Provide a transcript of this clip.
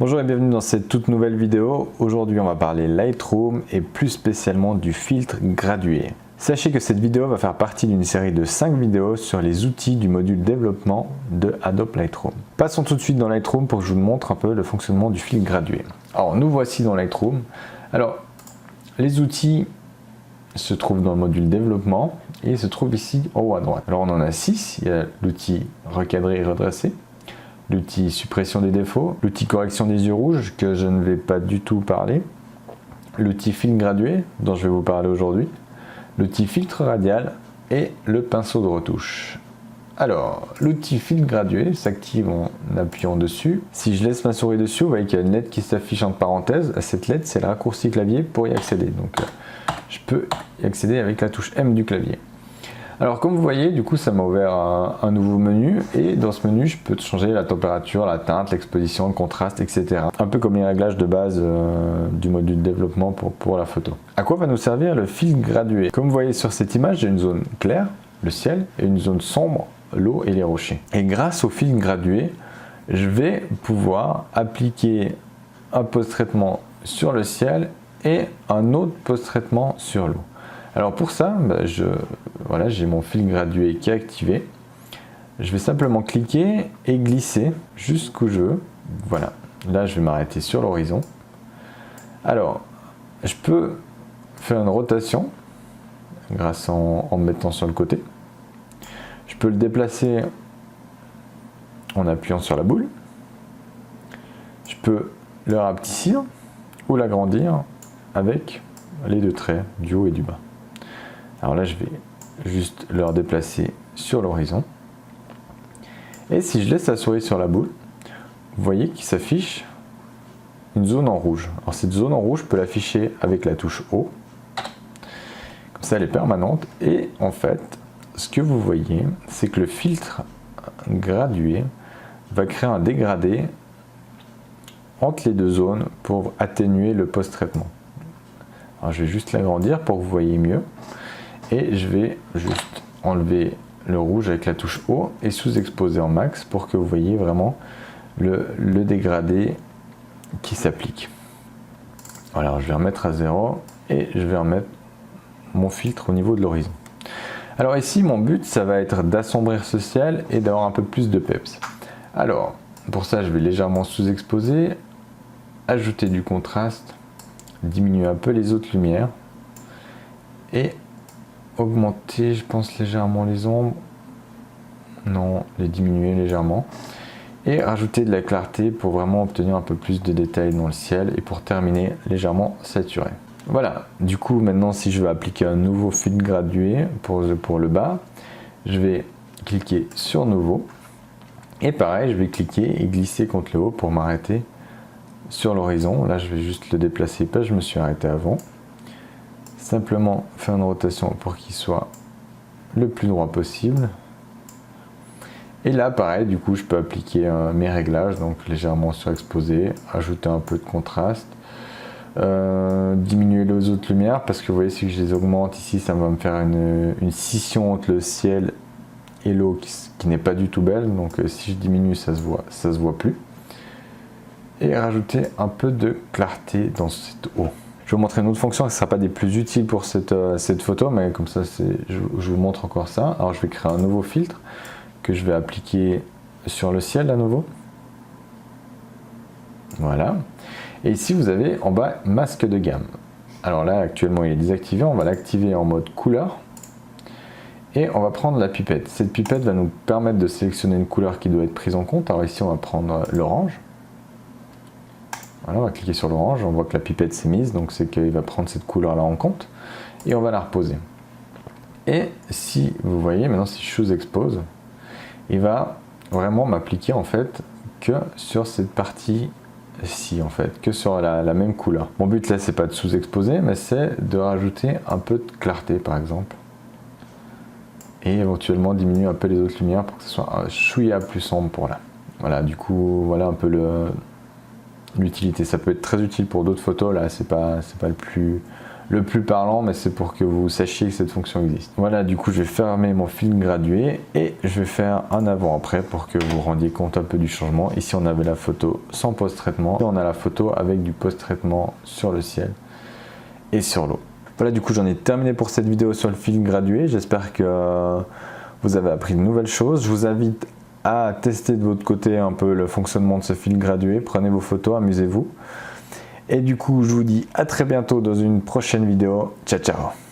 Bonjour et bienvenue dans cette toute nouvelle vidéo. Aujourd'hui on va parler Lightroom et plus spécialement du filtre gradué. Sachez que cette vidéo va faire partie d'une série de 5 vidéos sur les outils du module développement de Adobe Lightroom. Passons tout de suite dans Lightroom pour que je vous montre un peu le fonctionnement du filtre gradué. Alors nous voici dans Lightroom. Alors les outils se trouvent dans le module développement et se trouvent ici en haut à droite. Alors on en a 6, il y a l'outil recadrer et redresser, l'outil suppression des défauts, l'outil correction des yeux rouges que je ne vais pas du tout parler, l'outil filtre gradué dont je vais vous parler aujourd'hui, l'outil filtre radial et le pinceau de retouche. Alors, l'outil filtre gradué s'active en appuyant dessus. Si je laisse ma souris dessus, vous voyez qu'il y a une lettre qui s'affiche entre parenthèses. Cette lettre, c'est le raccourci clavier pour y accéder. Donc, je peux y accéder avec la touche M du clavier. Alors comme vous voyez, du coup ça m'a ouvert un nouveau menu et dans ce menu je peux changer la température, la teinte, l'exposition, le contraste, etc. Un peu comme les réglages de base du module développement pour la photo. À quoi va nous servir le filtre gradué? Comme vous voyez sur cette image, j'ai une zone claire, le ciel, et une zone sombre, l'eau et les rochers. Et grâce au filtre gradué, je vais pouvoir appliquer un post-traitement sur le ciel et un autre post-traitement sur l'eau. Alors pour ça, voilà, j'ai mon filtre gradué qui est activé. Je vais simplement cliquer et glisser jusqu'où je veux. Voilà, là je vais m'arrêter sur l'horizon. Alors, je peux faire une rotation grâce en me mettant sur le côté. Je peux le déplacer en appuyant sur la boule. Je peux le rapetissir ou l'agrandir avec les deux traits du haut et du bas. Alors là, je vais juste le redéplacer sur l'horizon. Et si je laisse la souris sur la boule, vous voyez qu'il s'affiche une zone en rouge. Alors cette zone en rouge, je peux l'afficher avec la touche O. Comme ça, elle est permanente. Et en fait, ce que vous voyez, c'est que le filtre gradué va créer un dégradé entre les deux zones pour atténuer le post-traitement. Alors je vais juste l'agrandir pour que vous voyez mieux. Et je vais juste enlever le rouge avec la touche O et sous-exposer en max pour que vous voyez vraiment le dégradé qui s'applique. Alors je vais remettre à 0 et je vais remettre mon filtre au niveau de l'horizon. Alors ici mon but ça va être d'assombrir ce ciel et d'avoir un peu plus de peps. Alors pour ça je vais légèrement sous-exposer, ajouter du contraste, diminuer un peu les autres lumières et augmenter, je pense, légèrement les ombres. Non, les diminuer légèrement. Et rajouter de la clarté pour vraiment obtenir un peu plus de détails dans le ciel et pour terminer légèrement saturé. Voilà, du coup maintenant si je veux appliquer un nouveau filtre gradué pour le bas, je vais cliquer sur nouveau. Et pareil, je vais cliquer et glisser contre le haut pour m'arrêter sur l'horizon. Là je vais juste le déplacer, pas je me suis arrêté avant. Simplement faire une rotation pour qu'il soit le plus droit possible. Et là pareil, du coup je peux appliquer mes réglages, donc légèrement surexposé, ajouter un peu de contraste, diminuer les autres lumières parce que vous voyez si je les augmente ici ça va me faire une scission entre le ciel et l'eau qui n'est pas du tout belle, donc si je diminue ça se voit plus. Et rajouter un peu de clarté dans cette eau. Je vais vous montrer une autre fonction qui ne sera pas des plus utiles pour cette photo, mais comme ça je vous montre encore ça. Alors je vais créer un nouveau filtre que je vais appliquer sur le ciel à nouveau. Voilà. Et ici vous avez en bas masque de gamme. Alors là actuellement il est désactivé, on va l'activer en mode couleur. Et on va prendre la pipette. Cette pipette va nous permettre de sélectionner une couleur qui doit être prise en compte. Alors ici on va prendre l'orange. Voilà, on va cliquer sur l'orange, on voit que la pipette s'est mise, donc c'est qu'il va prendre cette couleur-là en compte, et on va la reposer. Et si vous voyez, maintenant si je sous-expose, il va vraiment m'appliquer en fait que sur cette partie-ci, en fait, que sur la même couleur. Mon but là, c'est pas de sous-exposer, mais c'est de rajouter un peu de clarté, par exemple, et éventuellement diminuer un peu les autres lumières pour que ce soit un chouïa plus sombre pour là. Voilà, du coup, voilà un peu l'utilité. Ça peut être très utile pour d'autres photos, là c'est pas le le plus parlant, mais c'est pour que vous sachiez que cette fonction existe. Voilà, du coup je vais fermer mon filtre gradué et je vais faire un avant-après pour que vous vous rendiez compte un peu du changement. Ici on avait la photo sans post-traitement, et on a la photo avec du post-traitement sur le ciel et sur l'eau. Voilà, du coup j'en ai terminé pour cette vidéo sur le filtre gradué. J'espère que vous avez appris de nouvelles choses. Je vous invite à tester de votre côté un peu le fonctionnement de ce filtre gradué. Prenez vos photos, amusez-vous. Et du coup, je vous dis à très bientôt dans une prochaine vidéo. Ciao, ciao!